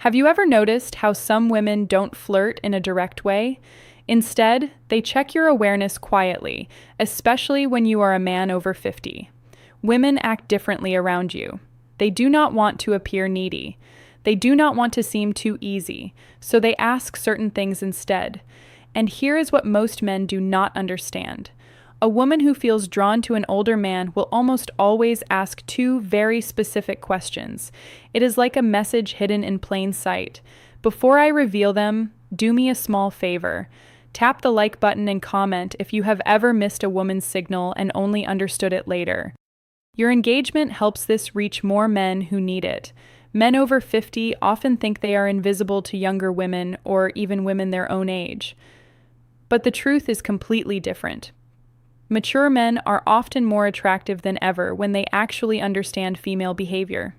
Have you ever noticed how some women don't flirt in a direct way? Instead, they check your awareness quietly, especially when you are a man over 50. Women act differently around you. They do not want to appear needy. They do not want to seem too easy, so they ask certain things instead. And here is what most men do not understand. A woman who feels drawn to an older man will almost always ask two very specific questions. It is like a message hidden in plain sight. Before I reveal them, do me a small favor. Tap the like button and comment if you have ever missed a woman's signal and only understood it later. Your engagement helps this reach more men who need it. Men over 50 often think they are invisible to younger women or even women their own age. But the truth is completely different. Mature men are often more attractive than ever when they actually understand female behavior.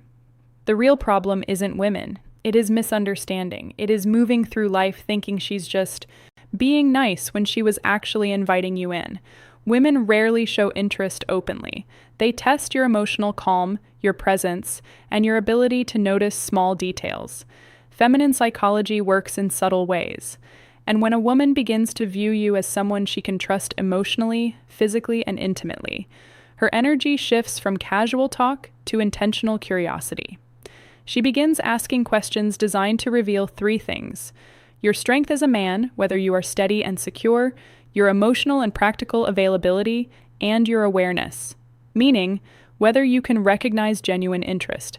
The real problem isn't women. It is misunderstanding. It is moving through life thinking she's just being nice when she was actually inviting you in. Women rarely show interest openly. They test your emotional calm, your presence, and your ability to notice small details. Feminine psychology works in subtle ways. And when a woman begins to view you as someone she can trust emotionally, physically, and intimately, her energy shifts from casual talk to intentional curiosity. She begins asking questions designed to reveal three things: your strength as a man, whether you are steady and secure, your emotional and practical availability, and your awareness, meaning whether you can recognize genuine interest.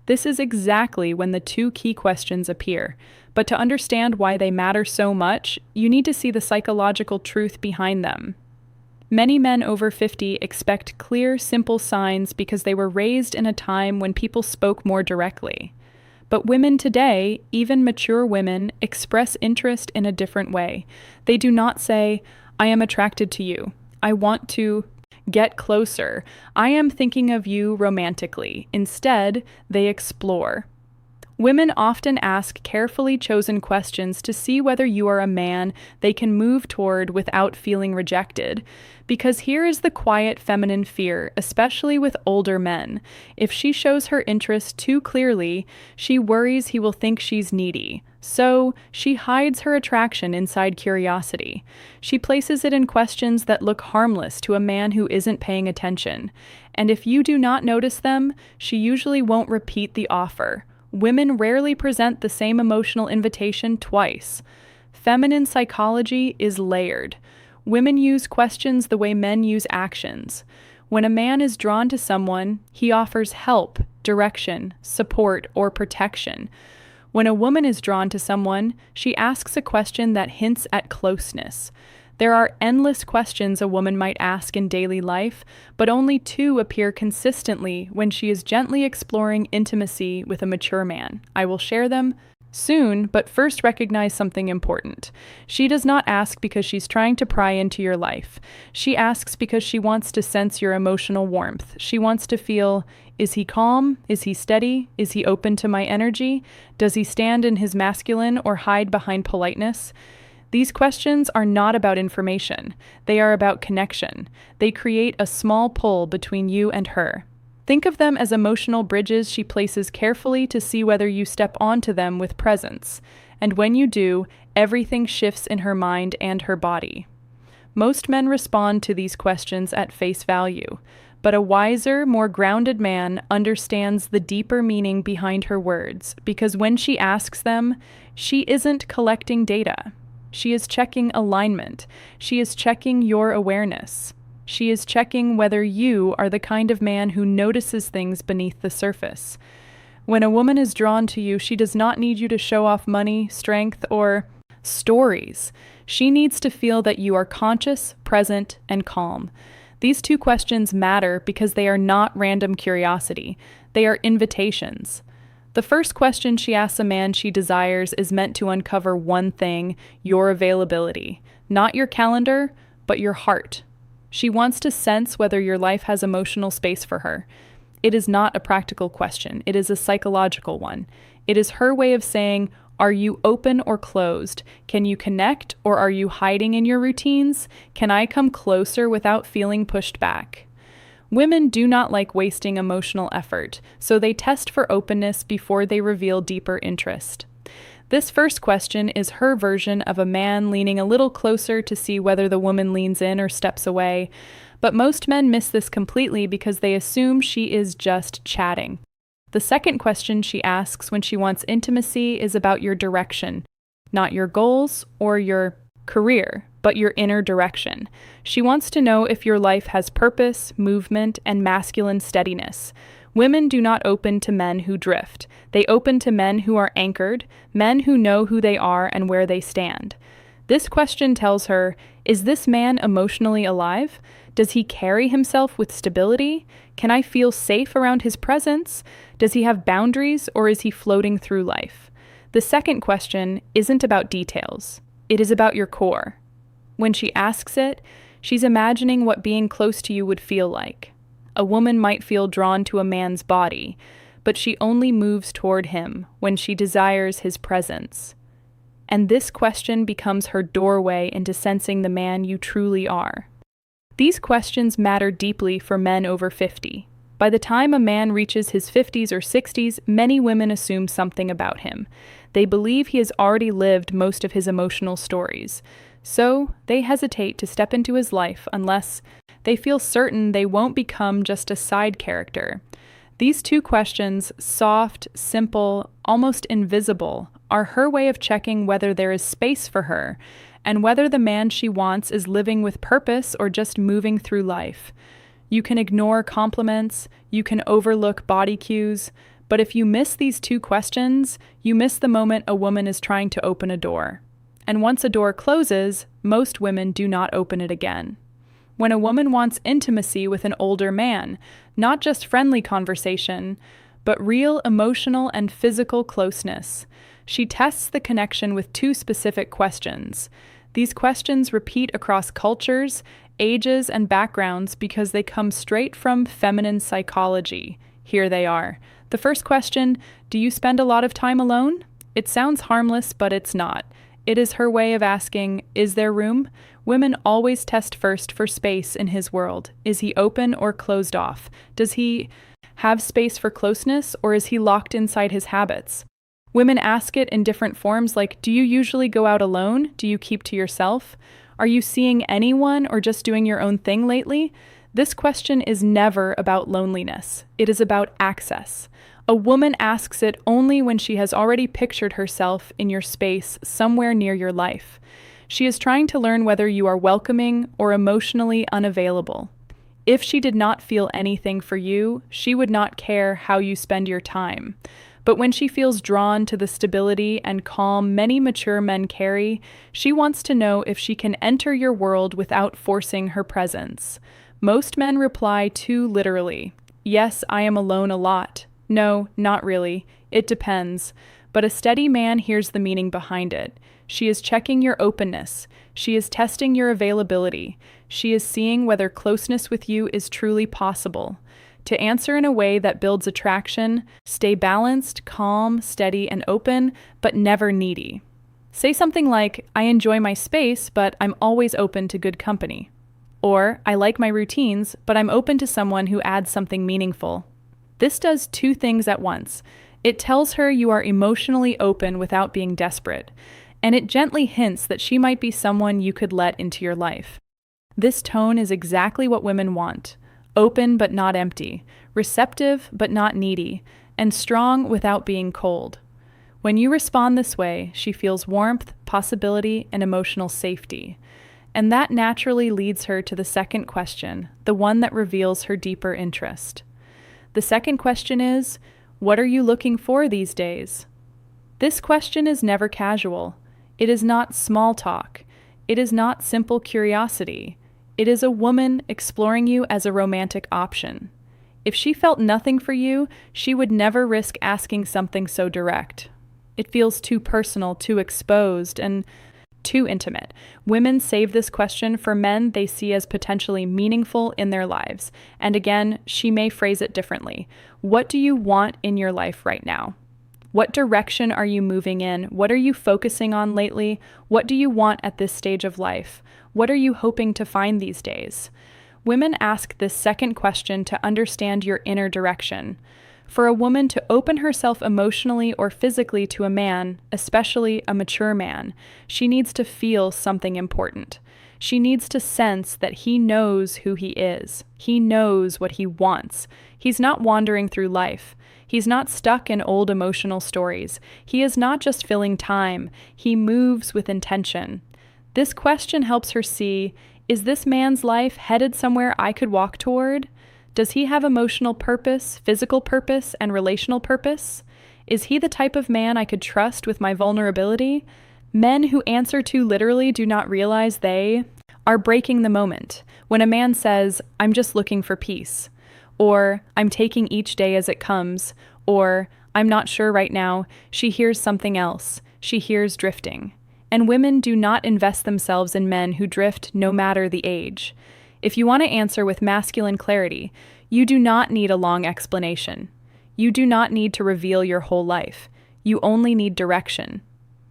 This is exactly when the two key questions appear. But to understand why they matter so much, you need to see the psychological truth behind them. Many men over 50 expect clear, simple signs because they were raised in a time when people spoke more directly. But women today, even mature women, express interest in a different way. They do not say, "I am attracted to you. I want to get closer. I am thinking of you romantically." Instead, they explore. Women often ask carefully chosen questions to see whether you are a man they can move toward without feeling rejected. Because here is the quiet feminine fear, especially with older men. If she shows her interest too clearly, she worries he will think she's needy. So, she hides her attraction inside curiosity. She places it in questions that look harmless to a man who isn't paying attention. And if you do not notice them, she usually won't repeat the offer. Women rarely present the same emotional invitation twice. Feminine psychology is layered. Women use questions the way men use actions. When a man is drawn to someone, he offers help, direction, support, or protection. When a woman is drawn to someone, she asks a question that hints at closeness. There are endless questions a woman might ask in daily life, but only two appear consistently when she is gently exploring intimacy with a mature man. I will share them soon, but first recognize something important. She does not ask because she's trying to pry into your life. She asks because she wants to sense your emotional warmth. She wants to feel, is he calm? Is he steady? Is he open to my energy? Does he stand in his masculine or hide behind politeness? These questions are not about information. They are about connection. They create a small pull between you and her. Think of them as emotional bridges she places carefully to see whether you step onto them with presence. And when you do, everything shifts in her mind and her body. Most men respond to these questions at face value, but a wiser, more grounded man understands the deeper meaning behind her words, because when she asks them, she isn't collecting data. She is checking alignment. She is checking your awareness. She is checking whether you are the kind of man who notices things beneath the surface. When a woman is drawn to you, she does not need you to show off money, strength, or stories. She needs to feel that you are conscious, present, and calm. These two questions matter because they are not random curiosity. They are invitations. The first question she asks a man she desires is meant to uncover one thing: your availability. Not your calendar, but your heart. She wants to sense whether your life has emotional space for her. It is not a practical question. It is a psychological one. It is her way of saying, are you open or closed? Can you connect, or are you hiding in your routines? Can I come closer without feeling pushed back? Women do not like wasting emotional effort, so they test for openness before they reveal deeper interest. This first question is her version of a man leaning a little closer to see whether the woman leans in or steps away, but most men miss this completely because they assume she is just chatting. The second question she asks when she wants intimacy is about your direction, not your goals or your career, but your inner direction. She wants to know if your life has purpose, movement, and masculine steadiness. Women do not open to men who drift. They open to men who are anchored, men who know who they are and where they stand. This question tells her, is this man emotionally alive? Does he carry himself with stability? Can I feel safe around his presence? Does he have boundaries, or is he floating through life? The second question isn't about details. It is about your core. When she asks it, she's imagining what being close to you would feel like. A woman might feel drawn to a man's body, but she only moves toward him when she desires his presence. And this question becomes her doorway into sensing the man you truly are. These questions matter deeply for men over 50. By the time a man reaches his 50s or 60s, many women assume something about him. They believe he has already lived most of his emotional stories, so they hesitate to step into his life unless they feel certain they won't become just a side character. These two questions, soft, simple, almost invisible, are her way of checking whether there is space for her and whether the man she wants is living with purpose or just moving through life. You can ignore compliments, you can overlook body cues, but if you miss these two questions, you miss the moment a woman is trying to open a door. And once a door closes, most women do not open it again. When a woman wants intimacy with an older man, not just friendly conversation, but real emotional and physical closeness, she tests the connection with two specific questions. These questions repeat across cultures, ages, and backgrounds because they come straight from feminine psychology. Here they are. The first question, do you spend a lot of time alone? It sounds harmless, but it's not. It is her way of asking, is there room? Women always test first for space in his world. Is he open or closed off? Does he have space for closeness, or is he locked inside his habits? Women ask it in different forms like, do you usually go out alone? Do you keep to yourself? Are you seeing anyone or just doing your own thing lately? This question is never about loneliness. It is about access. A woman asks it only when she has already pictured herself in your space somewhere near your life. She is trying to learn whether you are welcoming or emotionally unavailable. If she did not feel anything for you, she would not care how you spend your time. But when she feels drawn to the stability and calm many mature men carry, she wants to know if she can enter your world without forcing her presence. Most men reply too literally, yes, I am alone a lot. No, not really. It depends. But a steady man hears the meaning behind it. She is checking your openness. She is testing your availability. She is seeing whether closeness with you is truly possible. To answer in a way that builds attraction, stay balanced, calm, steady, and open, but never needy. Say something like, I enjoy my space, but I'm always open to good company. Or, I like my routines, but I'm open to someone who adds something meaningful. This does two things at once. It tells her you are emotionally open without being desperate, and it gently hints that she might be someone you could let into your life. This tone is exactly what women want. Open but not empty, receptive but not needy, and strong without being cold. When you respond this way, she feels warmth, possibility, and emotional safety. And that naturally leads her to the second question, the one that reveals her deeper interest. The second question is, what are you looking for these days? This question is never casual. It is not small talk. It is not simple curiosity. It is a woman exploring you as a romantic option. If she felt nothing for you, she would never risk asking something so direct. It feels too personal, too exposed, and too intimate. Women save this question for men they see as potentially meaningful in their lives. And again, she may phrase it differently. What do you want in your life right now? What direction are you moving in? What are you focusing on lately? What do you want at this stage of life? What are you hoping to find these days? Women ask this second question to understand your inner direction. For a woman to open herself emotionally or physically to a man, especially a mature man, she needs to feel something important. She needs to sense that he knows who he is. He knows what he wants. He's not wandering through life. He's not stuck in old emotional stories. He is not just filling time. He moves with intention. This question helps her see, is this man's life headed somewhere I could walk toward? Does he have emotional purpose, physical purpose, and relational purpose? Is he the type of man I could trust with my vulnerability? Men who answer too literally do not realize they are breaking the moment. When a man says, I'm just looking for peace, or I'm taking each day as it comes, or I'm not sure right now, she hears something else. She hears drifting. And women do not invest themselves in men who drift no matter the age. If you want to answer with masculine clarity, you do not need a long explanation. You do not need to reveal your whole life. You only need direction.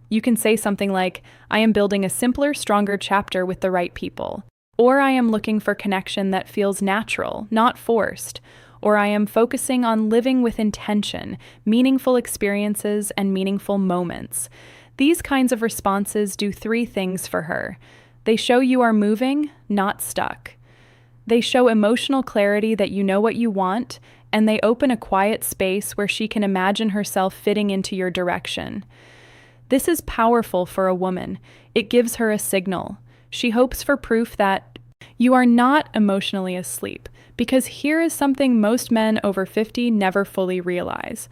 You can say something like, I am building a simpler, stronger chapter with the right people. Or I am looking for connection that feels natural, not forced. Or I am focusing on living with intention, meaningful experiences, and meaningful moments. These kinds of responses do three things for her. They show you are moving, not stuck. They show emotional clarity that you know what you want, and they open a quiet space where she can imagine herself fitting into your direction. This is powerful for a woman. It gives her a signal. She hopes for proof that you are not emotionally asleep, because here is something most men over 50 never fully realize.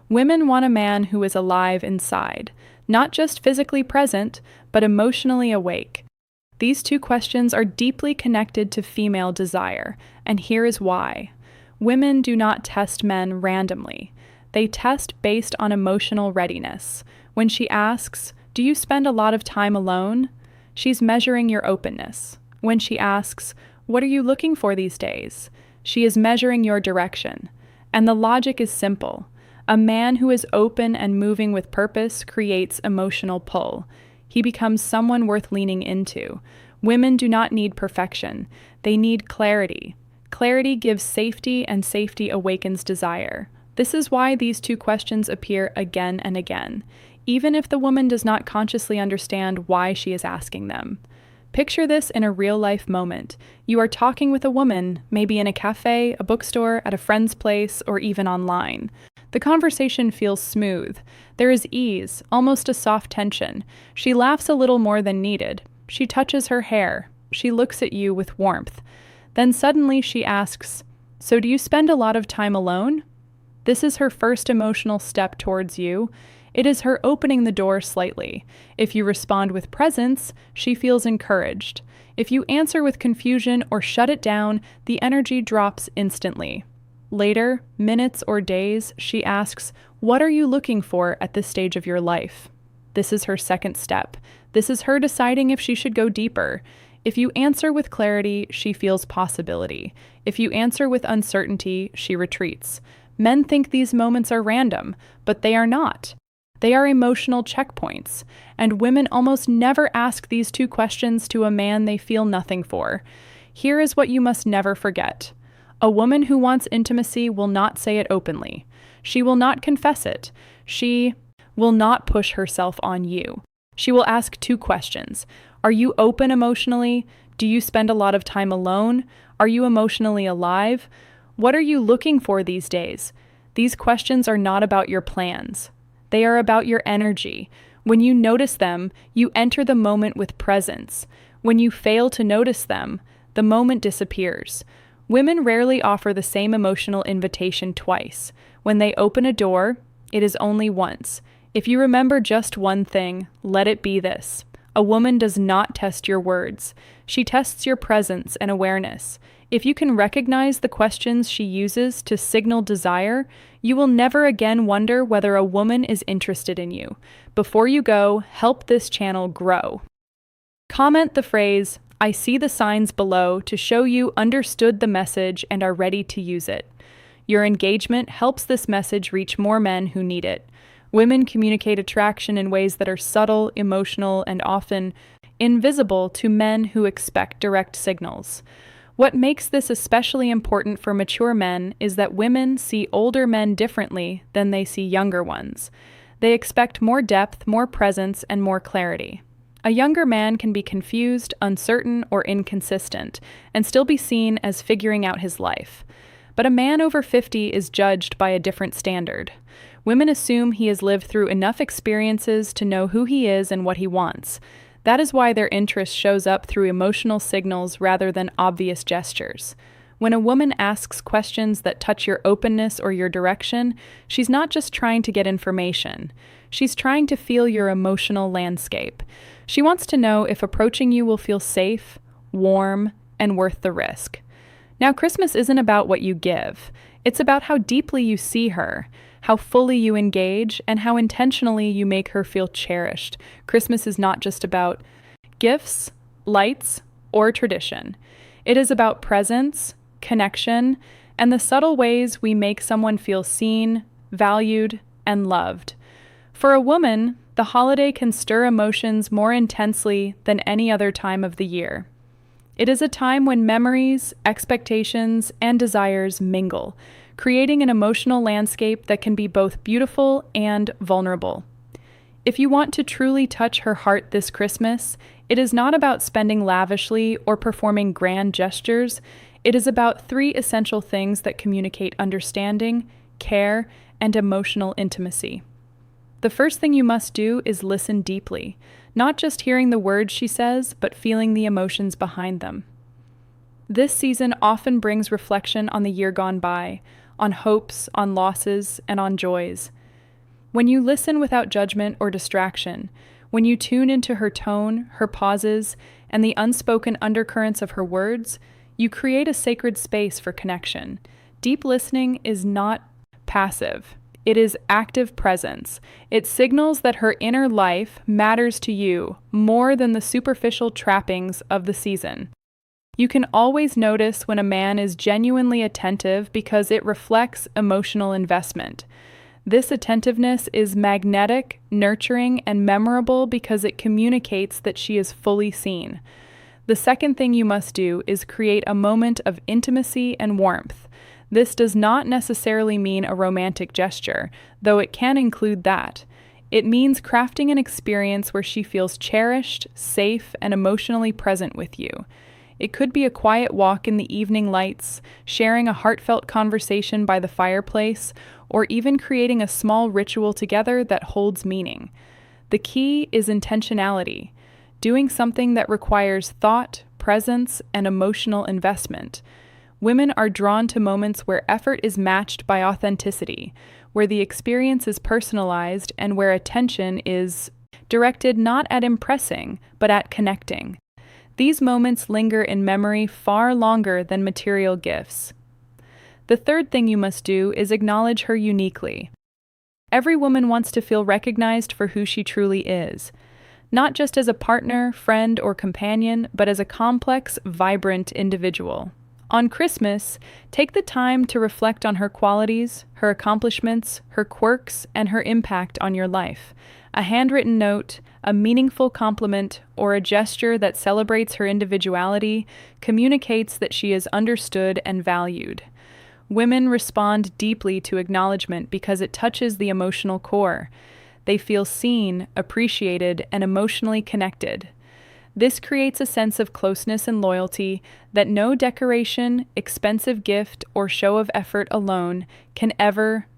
Women want a man who is alive inside, not just physically present, but emotionally awake. These two questions are deeply connected to female desire, and here is why. Women do not test men randomly. They test based on emotional readiness. When she asks, do you spend a lot of time alone? She's measuring your openness. When she asks, what are you looking for these days? She is measuring your direction. And the logic is simple. A man who is open and moving with purpose creates emotional pull. He becomes someone worth leaning into. Women do not need perfection. They need clarity. Clarity gives safety, and safety awakens desire. This is why these two questions appear again and again, even if the woman does not consciously understand why she is asking them. Picture this in a real-life moment. You are talking with a woman, maybe in a cafe, a bookstore, at a friend's place, or even online. The conversation feels smooth. There is ease, almost a soft tension. She laughs a little more than needed. She touches her hair. She looks at you with warmth. Then suddenly she asks, so do you spend a lot of time alone? This is her first emotional step towards you. It is her opening the door slightly. If you respond with presence, she feels encouraged. If you answer with confusion or shut it down, the energy drops instantly. Later, minutes or days, she asks, what are you looking for at this stage of your life? This is her second step. This is her deciding if she should go deeper. If you answer with clarity, she feels possibility. If you answer with uncertainty, she retreats. Men think these moments are random, but they are not. They are emotional checkpoints, and women almost never ask these two questions to a man they feel nothing for. Here is what you must never forget. A woman who wants intimacy will not say it openly. She will not confess it. She will not push herself on you. She will ask two questions. Are you open emotionally? Do you spend a lot of time alone? Are you emotionally alive? What are you looking for these days? These questions are not about your plans. They are about your energy. When you notice them, you enter the moment with presence. When you fail to notice them, the moment disappears. Women rarely offer the same emotional invitation twice. When they open a door, it is only once. If you remember just one thing, let it be this. A woman does not test your words. She tests your presence and awareness. If you can recognize the questions she uses to signal desire, you will never again wonder whether a woman is interested in you. Before you go, help this channel grow. Comment the phrase, I see the signs below to show you understood the message and are ready to use it. Your engagement helps this message reach more men who need it. Women communicate attraction in ways that are subtle, emotional, and often invisible to men who expect direct signals. What makes this especially important for mature men is that women see older men differently than they see younger ones. They expect more depth, more presence, and more clarity. A younger man can be confused, uncertain, or inconsistent, and still be seen as figuring out his life. But a man over 50 is judged by a different standard. Women assume he has lived through enough experiences to know who he is and what he wants. That is why their interest shows up through emotional signals rather than obvious gestures. When a woman asks questions that touch your openness or your direction, she's not just trying to get information. She's trying to feel your emotional landscape. She wants to know if approaching you will feel safe, warm, and worth the risk. Now, Christmas isn't about what you give. It's about how deeply you see her, how fully you engage, and how intentionally you make her feel cherished. Christmas is not just about gifts, lights, or tradition. It is about presence, connection, and the subtle ways we make someone feel seen, valued, and loved. For a woman, the holiday can stir emotions more intensely than any other time of the year. It is a time when memories, expectations, and desires mingle, creating an emotional landscape that can be both beautiful and vulnerable. If you want to truly touch her heart this Christmas, it is not about spending lavishly or performing grand gestures. It is about 3 essential things that communicate understanding, care, and emotional intimacy. The first thing you must do is listen deeply, not just hearing the words she says, but feeling the emotions behind them. This season often brings reflection on the year gone by, on hopes, on losses, and on joys. When you listen without judgment or distraction, when you tune into her tone, her pauses, and the unspoken undercurrents of her words, you create a sacred space for connection. Deep listening is not passive. It is active presence. It signals that her inner life matters to you more than the superficial trappings of the season. You can always notice when a man is genuinely attentive because it reflects emotional investment. This attentiveness is magnetic, nurturing, and memorable because it communicates that she is fully seen. The second thing you must do is create a moment of intimacy and warmth. This does not necessarily mean a romantic gesture, though it can include that. It means crafting an experience where she feels cherished, safe, and emotionally present with you. It could be a quiet walk in the evening lights, sharing a heartfelt conversation by the fireplace, or even creating a small ritual together that holds meaning. The key is intentionality, doing something that requires thought, presence, and emotional investment. Women are drawn to moments where effort is matched by authenticity, where the experience is personalized, and where attention is directed not at impressing, but at connecting. These moments linger in memory far longer than material gifts. The third thing you must do is acknowledge her uniquely. Every woman wants to feel recognized for who she truly is, not just as a partner, friend, or companion, but as a complex, vibrant individual. On Christmas, take the time to reflect on her qualities, her accomplishments, her quirks, and her impact on your life. A handwritten note, a meaningful compliment, or a gesture that celebrates her individuality communicates that she is understood and valued. Women respond deeply to acknowledgement because it touches the emotional core. They feel seen, appreciated, and emotionally connected. This creates a sense of closeness and loyalty that no decoration, expensive gift, or show of effort alone can ever